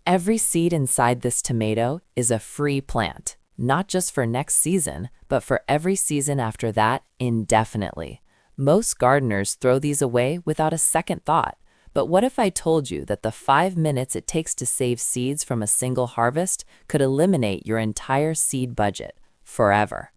Every seed inside this tomato is a free plant, not just for next season, but for every season after that indefinitely. Most gardeners throw these away without a second thought. But what if I told you that the 5 minutes it takes to save seeds from a single harvest could eliminate your entire seed budget forever?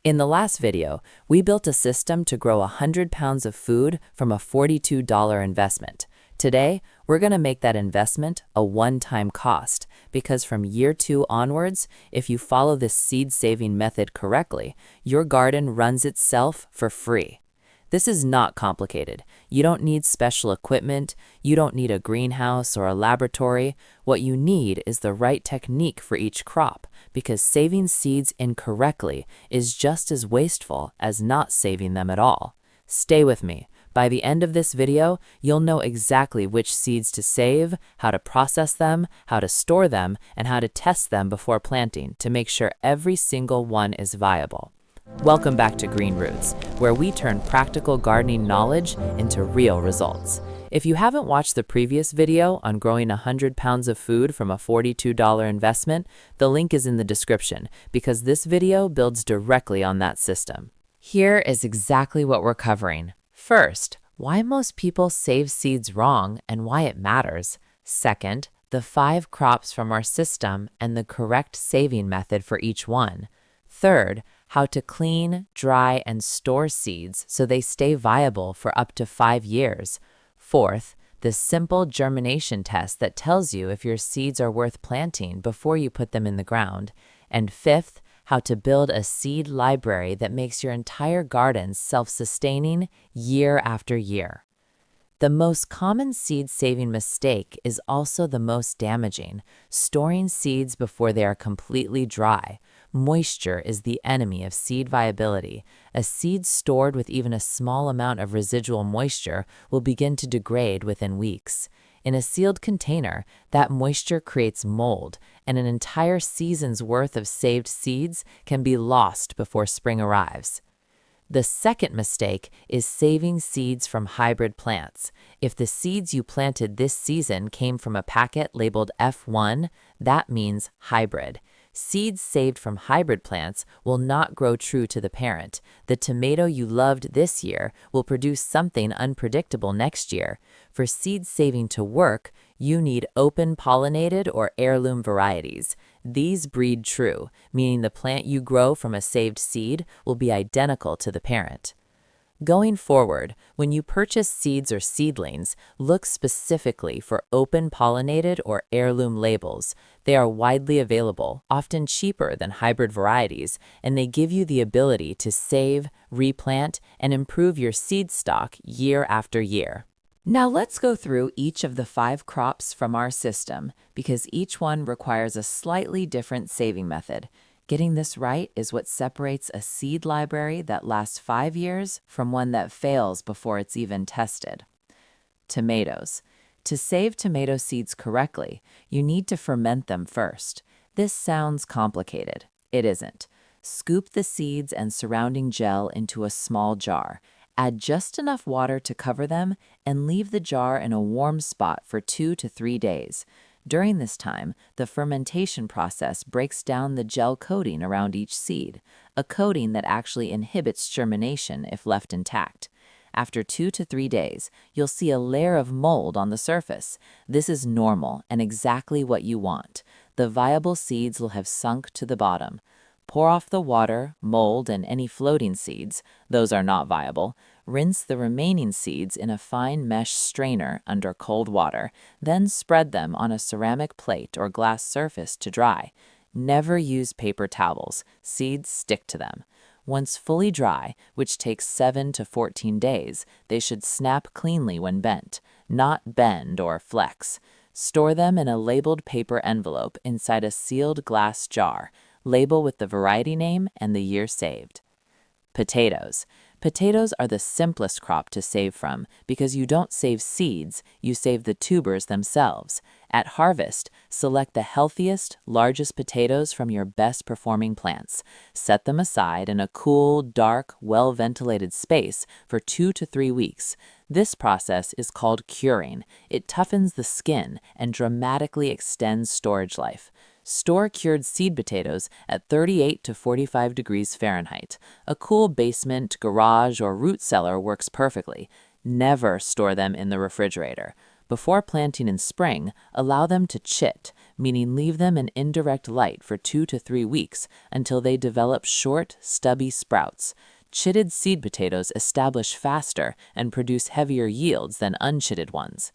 In the last video, we built a system to grow 100 pounds of food from a $42 investment. Today, we're going to make that investment a one-time cost because from year 2 onwards, if you follow this seed-saving method correctly, your garden runs itself for free. This is not complicated. You don't need special equipment, you don't need a greenhouse or a laboratory. What you need is the right technique for each crop, because saving seeds incorrectly is just as wasteful as not saving them at all. Stay with me. By the end of this video, you'll know exactly which seeds to save, how to process them, how to store them, and how to test them before planting to make sure every single one is viable. Welcome back to Green Roots, where we turn practical gardening knowledge into real results. If you haven't watched the previous video on growing 100 pounds of food from a $42 investment, the link is in the description because this video builds directly on that system. Here is exactly what we're covering. First, why most people save seeds wrong and why it matters. Second, the 5 crops from our system and the correct saving method for each one. Third, how to clean, dry, and store seeds so they stay viable for up to 5 years. Fourth, the simple germination test that tells you if your seeds are worth planting before you put them in the ground. And fifth, how to build a seed library that makes your entire garden self-sustaining year after year. The most common seed-saving mistake is also the most damaging: storing seeds before they are completely dry. Moisture is the enemy of seed viability. A seed stored with even a small amount of residual moisture will begin to degrade within weeks. In a sealed container, that moisture creates mold, and an entire season's worth of saved seeds can be lost before spring arrives. The second mistake is saving seeds from hybrid plants. If the seeds you planted this season came from a packet labeled F1, that means hybrid. Seeds saved from hybrid plants will not grow true to the parent. The tomato you loved this year will produce something unpredictable next year. For seed saving to work, you need open-pollinated or heirloom varieties. These breed true, meaning the plant you grow from a saved seed will be identical to the parent. Going forward, when you purchase seeds or seedlings, look specifically for open-pollinated or heirloom labels. They are widely available, often cheaper than hybrid varieties, and they give you the ability to save, replant, and improve your seed stock year after year. Now let's go through each of the 5 crops from our system, because each one requires a slightly different saving method. Getting this right is what separates a seed library that lasts 5 years from one that fails before it's even tested. Tomatoes. To save tomato seeds correctly, you need to ferment them first. This sounds complicated. It isn't. Scoop the seeds and surrounding gel into a small jar. Add just enough water to cover them and leave the jar in a warm spot for 2 to 3 days. During this time, the fermentation process breaks down the gel coating around each seed, a coating that actually inhibits germination if left intact. After 2 to 3 days, you'll see a layer of mold on the surface. This is normal and exactly what you want. The viable seeds will have sunk to the bottom. Pour off the water, mold, and any floating seeds. Those are not viable. Rinse the remaining seeds in a fine mesh strainer under cold water, then spread them on a ceramic plate or glass surface to dry. Never use paper towels. Seeds stick to them. Once fully dry, which takes 7 to 14 days, they should snap cleanly when bent, not bend or flex. Store them in a labeled paper envelope inside a sealed glass jar. Label with the variety name and the year saved. Potatoes. Potatoes are the simplest crop to save from because you don't save seeds, you save the tubers themselves. At harvest, select the healthiest, largest potatoes from your best performing plants. Set them aside in a cool, dark, well-ventilated space for 2 to 3 weeks. This process is called curing. It toughens the skin and dramatically extends storage life. Store cured seed potatoes at 38 to 45 degrees Fahrenheit. A cool basement, garage, or root cellar works perfectly. Never store them in the refrigerator. Before planting in spring, allow them to chit, meaning leave them in indirect light for 2 to 3 weeks until they develop short, stubby sprouts. Chitted seed potatoes establish faster and produce heavier yields than unchitted ones.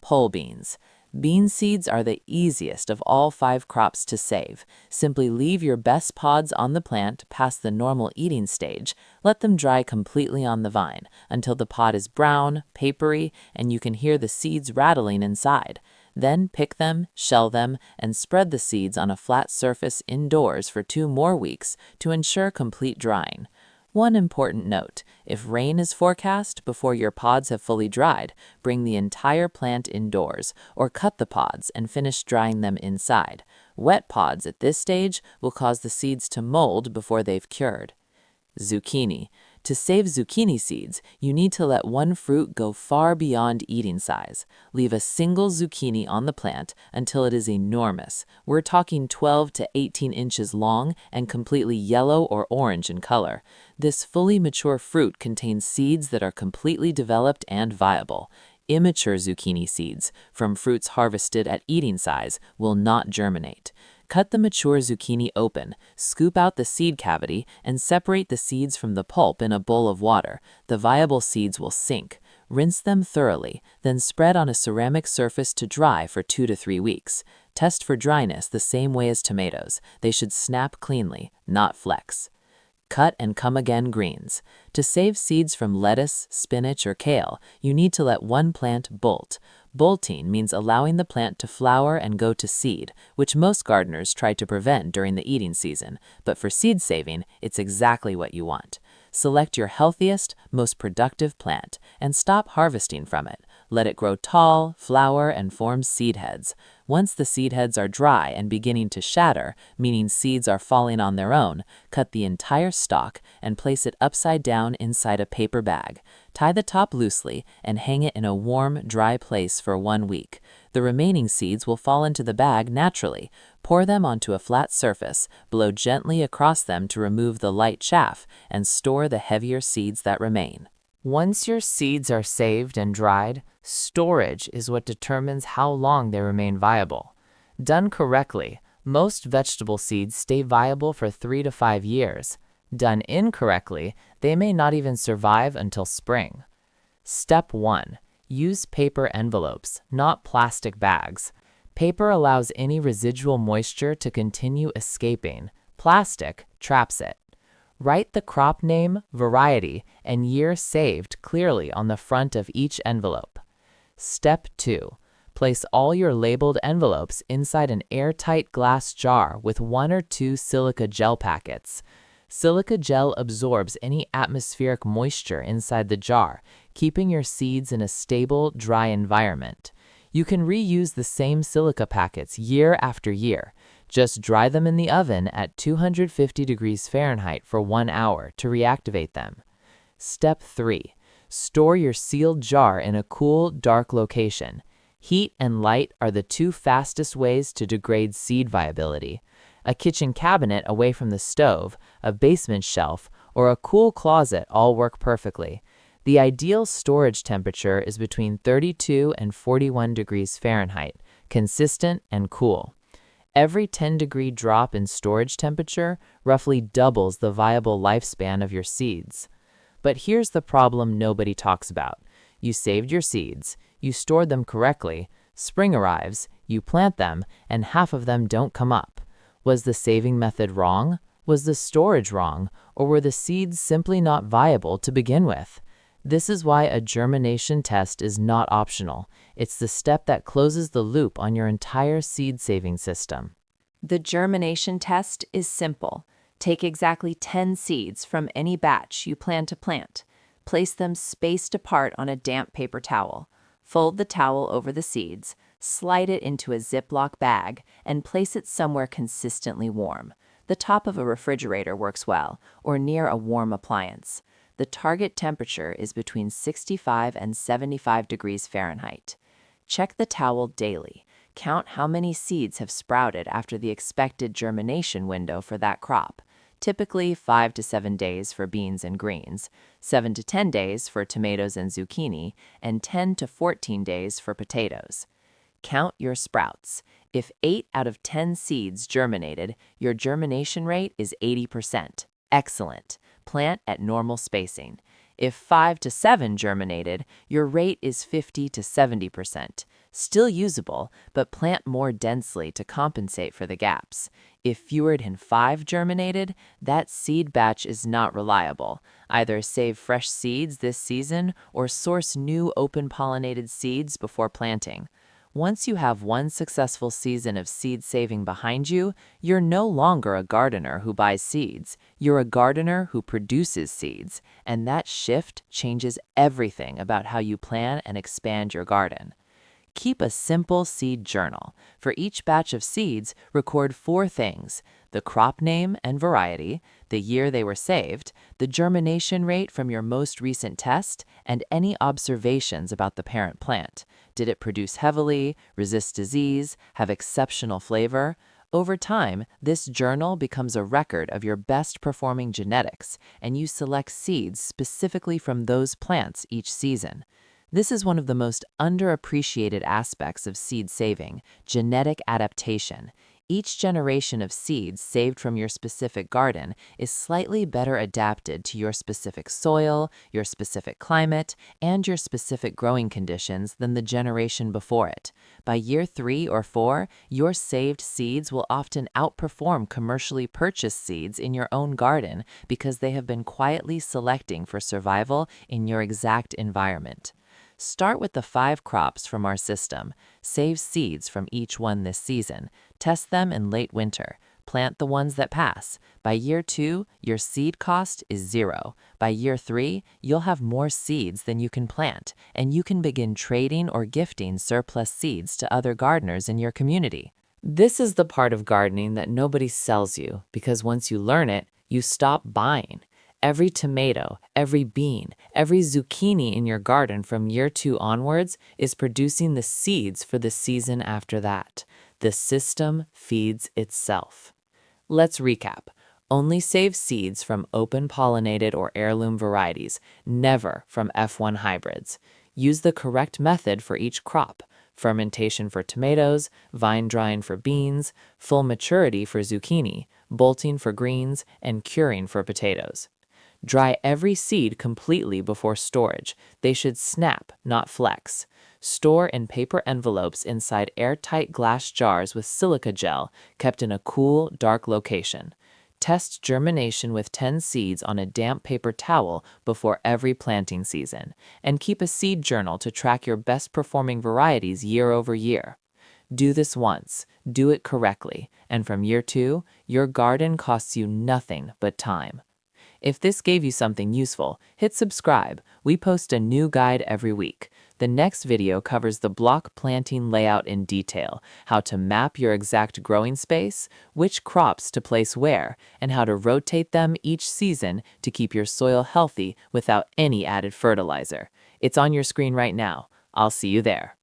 Pole beans. Bean seeds are the easiest of all 5 crops to save. Simply leave your best pods on the plant past the normal eating stage. Let them dry completely on the vine until the pod is brown, papery, and you can hear the seeds rattling inside. Then pick them, shell them, and spread the seeds on a flat surface indoors for 2 more weeks to ensure complete drying. One important note: if rain is forecast before your pods have fully dried, bring the entire plant indoors or cut the pods and finish drying them inside. Wet pods at this stage will cause the seeds to mold before they've cured. Zucchini. To save zucchini seeds, you need to let one fruit go far beyond eating size. Leave a single zucchini on the plant until it is enormous. We're talking 12 to 18 inches long and completely yellow or orange in color. This fully mature fruit contains seeds that are completely developed and viable. Immature zucchini seeds, from fruits harvested at eating size, will not germinate. Cut the mature zucchini open, scoop out the seed cavity, and separate the seeds from the pulp in a bowl of water. The viable seeds will sink. Rinse them thoroughly, then spread on a ceramic surface to dry for 2 to 3 weeks. Test for dryness the same way as tomatoes. They should snap cleanly, not flex. Cut and come again greens. To save seeds from lettuce, spinach, or kale, you need to let one plant bolt. Bolting means allowing the plant to flower and go to seed, which most gardeners try to prevent during the eating season, but for seed saving, it's exactly what you want. Select your healthiest, most productive plant, and stop harvesting from it. Let it grow tall, flower, and form seed heads. Once the seed heads are dry and beginning to shatter, meaning seeds are falling on their own, cut the entire stalk and place it upside down inside a paper bag. Tie the top loosely and hang it in a warm, dry place for 1 week. The remaining seeds will fall into the bag naturally. Pour them onto a flat surface, blow gently across them to remove the light chaff, and store the heavier seeds that remain. Once your seeds are saved and dried, storage is what determines how long they remain viable. Done correctly, most vegetable seeds stay viable for 3 to 5 years. Done incorrectly, they may not even survive until spring. Step 1. Use paper envelopes, not plastic bags. Paper allows any residual moisture to continue escaping. Plastic traps it. Write the crop name, variety, and year saved clearly on the front of each envelope. Step 2. Place all your labeled envelopes inside an airtight glass jar with 1 or 2 silica gel packets. Silica gel absorbs any atmospheric moisture inside the jar, keeping your seeds in a stable, dry environment. You can reuse the same silica packets year after year. Just dry them in the oven at 250 degrees Fahrenheit for 1 hour to reactivate them. Step 3. Store your sealed jar in a cool, dark location. Heat and light are the 2 fastest ways to degrade seed viability. A kitchen cabinet away from the stove, a basement shelf, or a cool closet all work perfectly. The ideal storage temperature is between 32 and 41 degrees Fahrenheit, consistent and cool. Every 10-degree drop in storage temperature roughly doubles the viable lifespan of your seeds. But here's the problem nobody talks about. You saved your seeds, you stored them correctly, spring arrives, you plant them, and half of them don't come up. Was the saving method wrong? Was the storage wrong? Or were the seeds simply not viable to begin with? This is why a germination test is not optional. It's the step that closes the loop on your entire seed-saving system. The germination test is simple. Take exactly 10 seeds from any batch you plan to plant. Place them spaced apart on a damp paper towel. Fold the towel over the seeds, slide it into a Ziploc bag, and place it somewhere consistently warm. The top of a refrigerator works well, or near a warm appliance. The target temperature is between 65 and 75 degrees Fahrenheit. Check the towel daily. Count how many seeds have sprouted after the expected germination window for that crop. Typically 5 to 7 days for beans and greens, 7 to 10 days for tomatoes and zucchini, and 10 to 14 days for potatoes. Count your sprouts. If 8 out of 10 seeds germinated, your germination rate is 80%. Excellent. Plant at normal spacing. If 5 to 7 germinated, your rate is 50 to 70%. Still usable, but plant more densely to compensate for the gaps. If fewer than 5 germinated, that seed batch is not reliable. Either save fresh seeds this season or source new open-pollinated seeds before planting. Once you have one successful season of seed saving behind you, you're no longer a gardener who buys seeds. You're a gardener who produces seeds, and that shift changes everything about how you plan and expand your garden. Keep a simple seed journal. For each batch of seeds, record 4 things: the crop name and variety, the year they were saved, the germination rate from your most recent test, and any observations about the parent plant. Did it produce heavily, resist disease, have exceptional flavor? Over time, this journal becomes a record of your best performing genetics, and you select seeds specifically from those plants each season. This is one of the most underappreciated aspects of seed saving: genetic adaptation. Each generation of seeds saved from your specific garden is slightly better adapted to your specific soil, your specific climate, and your specific growing conditions than the generation before it. By year 3 or 4, your saved seeds will often outperform commercially purchased seeds in your own garden because they have been quietly selecting for survival in your exact environment. Start with the 5 crops from our system. Save seeds from each one this season. Test them in late winter. Plant the ones that pass. By year 2, your seed cost is 0. By year 3, you'll have more seeds than you can plant, and you can begin trading or gifting surplus seeds to other gardeners in your community. This is the part of gardening that nobody sells you, because once you learn it, you stop buying. Every tomato, every bean, every zucchini in your garden from year 2 onwards is producing the seeds for the season after that. The system feeds itself. Let's recap. Only save seeds from open-pollinated or heirloom varieties, never from F1 hybrids. Use the correct method for each crop: fermentation for tomatoes, vine drying for beans, full maturity for zucchini, bolting for greens, and curing for potatoes. Dry every seed completely before storage. They should snap, not flex. Store in paper envelopes inside airtight glass jars with silica gel, kept in a cool, dark location. Test germination with 10 seeds on a damp paper towel before every planting season, and keep a seed journal to track your best performing varieties year over year. Do this once, do it correctly, and from year 2, your garden costs you nothing but time. If this gave you something useful, hit subscribe. We post a new guide every week. The next video covers the block planting layout in detail, how to map your exact growing space, which crops to place where, and how to rotate them each season to keep your soil healthy without any added fertilizer. It's on your screen right now. I'll see you there.